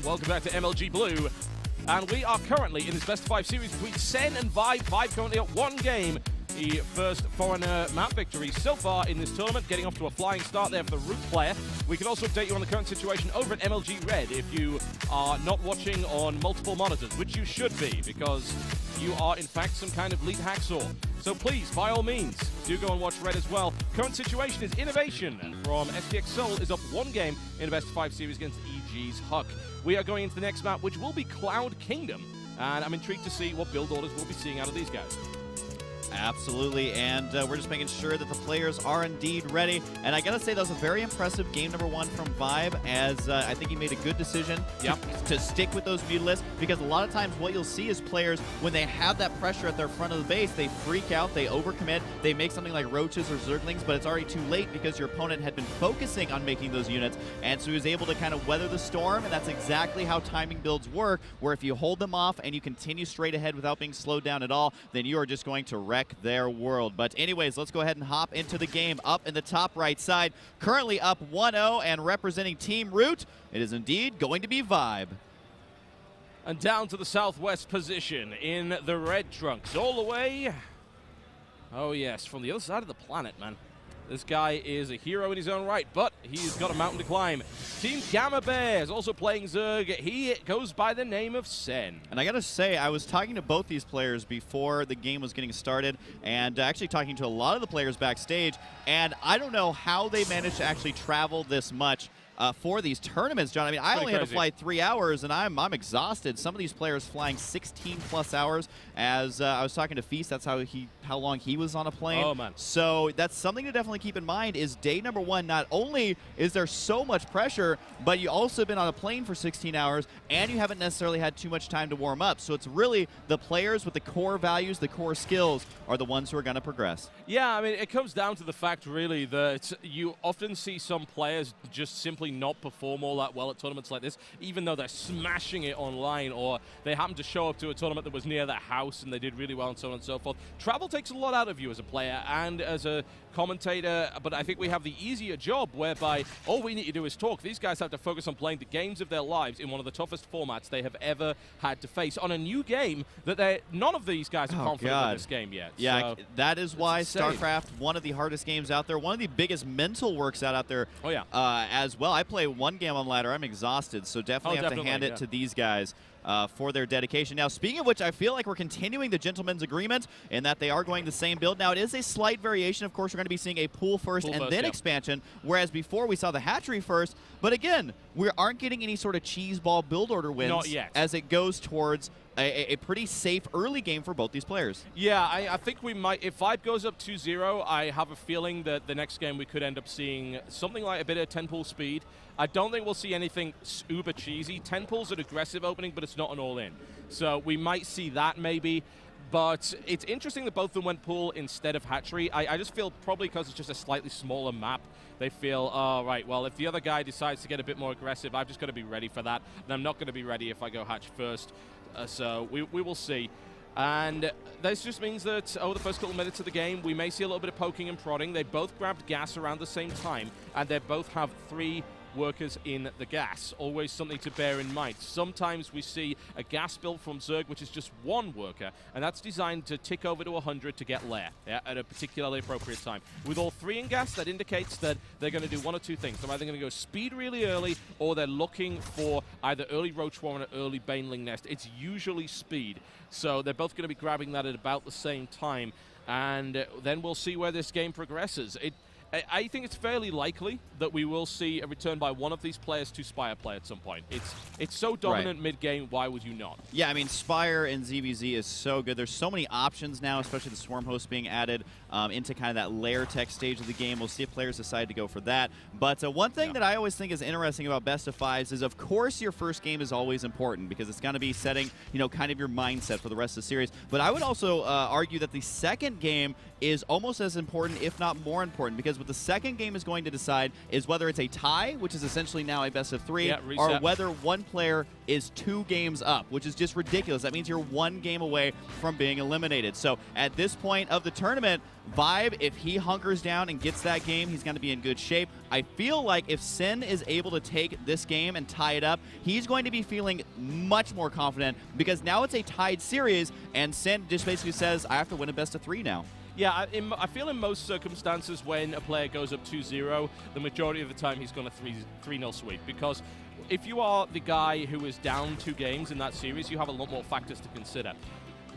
welcome back to MLG Blue. And we are currently in this best of 5 series between Sen and Vibe. Vibe currently at 1 game. The first foreigner map victory so far in this tournament, getting off to a flying start there for the root player. We can also update you on the current situation over at MLG Red if you are not watching on multiple monitors, which you should be, because you are in fact some kind of lead hacksaw. So please, by all means, do go and watch Red as well. Current situation is Innovation from STX Seoul is up 1 game in the best of 5 series against EG's Huck. We are going into the next map, which will be Cloud Kingdom, and I'm intrigued to see what build orders we'll be seeing out of these guys. Absolutely, and we're just making sure that the players are indeed ready. And I gotta say, that was a very impressive game number 1 from Vibe, as I think he made a good decision to stick with those mutalisks, because a lot of times what you'll see is players, when they have that pressure at their front of the base, they freak out, they overcommit, they make something like roaches or zerglings, but it's already too late because your opponent had been focusing on making those units, and so he was able to kind of weather the storm, and that's exactly how timing builds work, where if you hold them off and you continue straight ahead without being slowed down at all, then you are just going to wreck their world. But anyways, let's go ahead and hop into the game. Up in the top right side, currently up 1-0 and representing Team Root, it is indeed going to be Vibe. And down to the southwest position in the red trunks, all the way, oh yes, from the other side of the planet, man. This guy is a hero in his own right, but he's got a mountain to climb. Team Gamma Bears also playing Zerg. He goes by the name of Sen. And I gotta say, I was talking to both these players before the game was getting started, and actually talking to a lot of the players backstage, and I don't know how they managed to actually travel this much for these tournaments, John. I mean, I only had to fly 3 hours, and I'm exhausted. Some of these players flying 16+ hours. As I was talking to Feast, that's how long he was on a plane. Oh, man. So that's something to definitely keep in mind. Is day number 1, not only is there so much pressure, but you also have been on a plane for 16 hours, and you haven't necessarily had too much time to warm up. So it's really the players with the core values, the core skills, are the ones who are going to progress. Yeah, I mean, it comes down to the fact, really, that you often see some players just simply not perform all that well at tournaments like this, even though they're smashing it online, or they happen to show up to a tournament that was near their house and they did really well, and so on and so forth. Travel takes a lot out of you as a player and as a commentator, but I think we have the easier job whereby all we need to do is talk. These guys have to focus on playing the games of their lives in one of the toughest formats they have ever had to face on a new game that none of these guys are confident in this game yet. Yeah, so that is why Starcraft, one of the hardest games out there, one of the biggest mental works out there as well. I play 1 game on ladder. I'm exhausted, so definitely have to hand it to these guys for their dedication. Now, speaking of which, I feel like we're continuing the gentleman's agreement in that they are going the same build. Now, it is a slight variation. Of course, we're going to be seeing a pool first and then expansion, whereas before we saw the hatchery first. But again, we aren't getting any sort of cheese ball build order wins. Not yet. As it goes towards a pretty safe early game for both these players. Yeah, I think we might. If Vibe goes up 2-0, I have a feeling that the next game we could end up seeing something like a bit of 10-pool speed. I don't think we'll see anything uber cheesy. 10-pool's an aggressive opening, but it's not an all-in. So we might see that maybe. But it's interesting that both of them went pool instead of hatchery. I just feel probably because it's just a slightly smaller map, they feel, oh, right, well, if the other guy decides to get a bit more aggressive, I've just got to be ready for that. And I'm not going to be ready if I go hatch first. So we will see. And this just means that over the first couple of minutes of the game, we may see a little bit of poking and prodding. They both grabbed gas around the same time, and they both have 3 workers in the gas. Always something to bear in mind. Sometimes we see a gas build from Zerg, which is just 1 worker, and that's designed to tick over to 100 to get lair at a particularly appropriate time. With all 3 in gas, that indicates that they're going to do 1 or 2 things. They're either going to go speed really early, or they're looking for either early Roach Warren or early Baneling Nest. It's usually speed. So they're both going to be grabbing that at about the same time, and then we'll see where this game progresses. I think it's fairly likely that we will see a return by one of these players to Spire play at some point. It's so dominant mid-game, why would you not? Yeah, I mean, Spire and ZVZ is so good. There's so many options now, especially the Swarm host being added into kind of that layer tech stage of the game. We'll see if players decide to go for that. But one thing that I always think is interesting about best of fives is, of course, your first game is always important because it's going to be setting, you know, kind of your mindset for the rest of the series. But I would also argue that the second game is almost as important, if not more important, because because what the second game is going to decide is whether it's a tie, which is essentially now a best of 3, Yeah, or reset. whether one player is 2 games up, which is just ridiculous. That means you're 1 game away from being eliminated. So at this point of the tournament, Vibe, if he hunkers down and gets that game, he's going to be in good shape. I feel like if Sin is able to take this game and tie it up, he's going to be feeling much more confident because now it's a tied series, and Sin just basically says, I have to win a best of 3 now. Yeah, I feel in most circumstances when a player goes up 2-0, the majority of the time he's going to 3-0 sweep, because if you are the guy who is down 2 games in that series, you have a lot more factors to consider.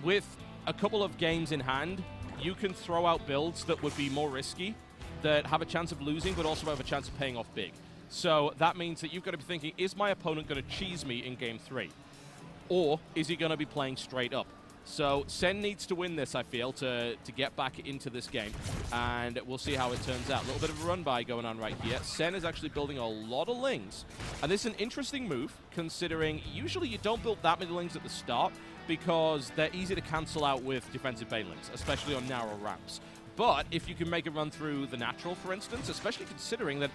With a couple of games in hand, you can throw out builds that would be more risky, that have a chance of losing, but also have a chance of paying off big. So that means that you've got to be thinking, is my opponent going to cheese me in game 3? Or is he going to be playing straight up? So Sen needs to win this, I feel, to get back into this game, and we'll see how it turns out. A little bit of a run-by going on right here. Sen is actually building a lot of lings, and this is an interesting move, considering usually you don't build that many lings at the start because they're easy to cancel out with defensive banelings, especially on narrow ramps. But if you can make a run through the natural, for instance, especially considering that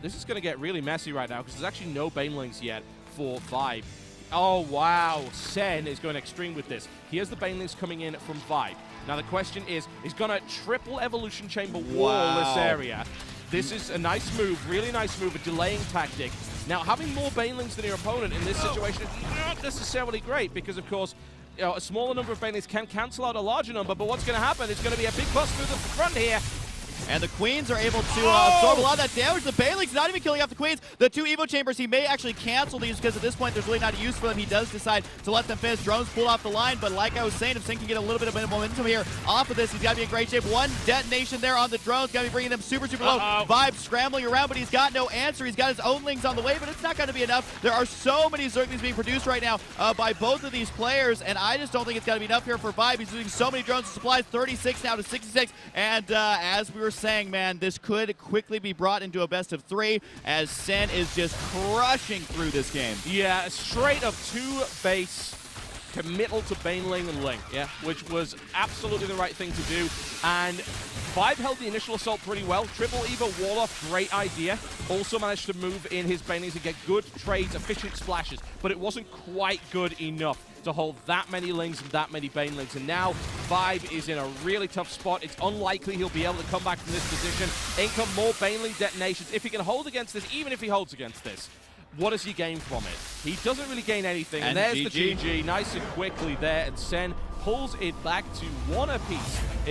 this is going to get really messy right now because there's actually no banelings yet for Vibe. Oh, wow. Sen is going extreme with this. He has the banelings coming in from Vibe. Now, the question is, he's going to triple evolution chamber wall this area. This is a nice move, really nice move, a delaying tactic. Now, having more banelings than your opponent in this situation is not necessarily great because, of course, you know, a smaller number of banelings can cancel out a larger number, but what's going to happen is going to be a big bust through the front here. And the Queens are able to absorb a lot of that damage. The Banelings not even killing off the Queens. The 2 Evo Chambers, he may actually cancel these because at this point there's really not a use for them. He does decide to let them finish. Drones pull off the line, but like I was saying, if Sin can get a little bit of momentum here off of this, he's got to be in great shape. 1 detonation there on the drones, got to be bringing them super, super low. Vibe scrambling around, but he's got no answer. He's got his own lings on the way, but it's not going to be enough. There are so many Zerglings being produced right now by both of these players, and I just don't think it's going to be enough here for Vibe. He's losing so many drones and supplies, 36 now to 66, and as we were saying, man, this could quickly be brought into a best of 3 as Sen is just crushing through this game. Yeah, straight up 2 base committal to Baneling and Ling, yeah, which was absolutely the right thing to do. And Vibe held the initial assault pretty well. Triple Evo wall off, great idea. Also managed to move in his Banelings and get good trades, efficient splashes, but it wasn't quite good enough to hold that many Lings and that many Banelings. And now Vibe is in a really tough spot. It's unlikely he'll be able to come back from this position. In come more Baneling detonations. If he can hold against this, even if he holds against this, what does he gain from it? He doesn't really gain anything. And there's the GG. Nice and quickly there. And Sen pulls it back to 1 apiece.